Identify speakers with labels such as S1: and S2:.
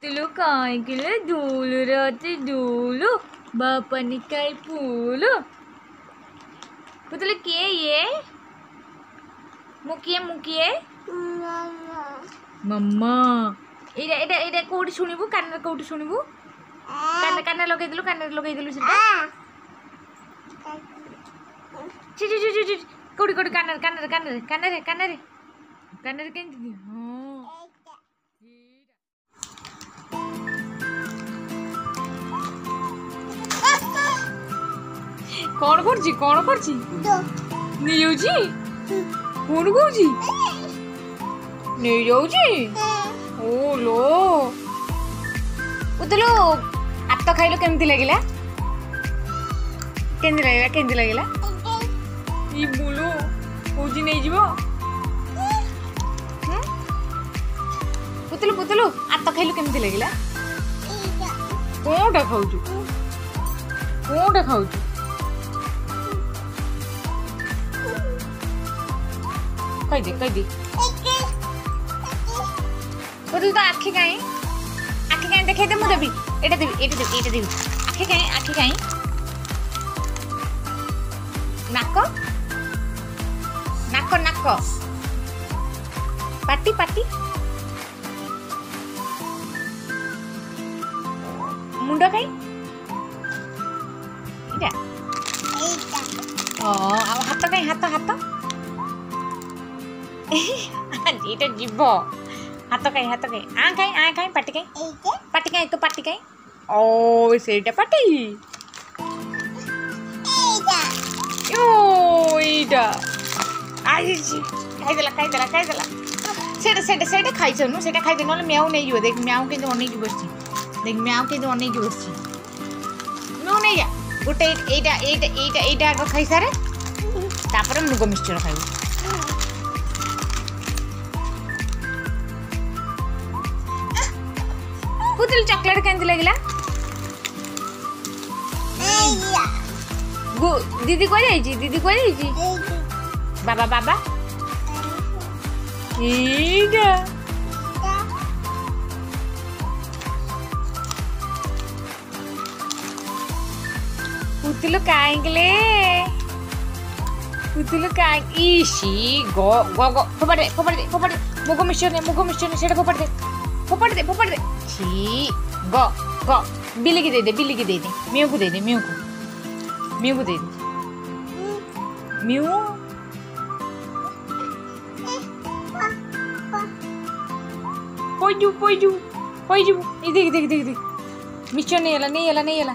S1: तुलो काय केलं धूल राहते धूल बापाने काय फूल पुतले के ये मुकिए मुकिए मम्मा एडा एडा एडा कोठी सुनिबु कान कोठी सुनिबु कान कान लगाई दिलु सेटा छि छि छि छि कोठी कोठी कान कान कान कान रे कान रे कान रे केंति हां कौन करछि नहीं जाउछि कौन कहउछि नहीं जाउछि ओ लो उतलो हाथ खाइलो केमती लागिला केमती लागिला ई बुलो कोजी नहीं जीवो पुतलु हाथ खाइलो केमती लागिला कोंटा खाउछु कह दे तो आखि कहीं देखे दे मुझे एटा देवी आखि कहीं नाक नाक नाक पाटी पाटी मुंड कहीं हाथ कहीं हाथ एटा जीव हाथ कहीं आ कहीं पाटी कहीं तो पाटी कहीं ओ सेटा पाटी ओ एटा आई खाइदेला सेटा खाइछनु सेटा खाइदे नले म्याऊ नै जिवो देख म्याऊ के अनेक बसछि म्याऊ नै जा गोटे एटा आग खाइ सारे तापर मुग मिक्सचर खाइबो पुतल चॉकलेट केंति लागिला दीदी को जाइछि बाबा एटा पुतल काइंगले इशी गो फोपड़ दे मुग मिक्सचर सेटा फोपड़ दे छी गो बिल्ली की दे दे म्यू को दे दे म्यू पोइजू देख मिक्सचर नहीं आला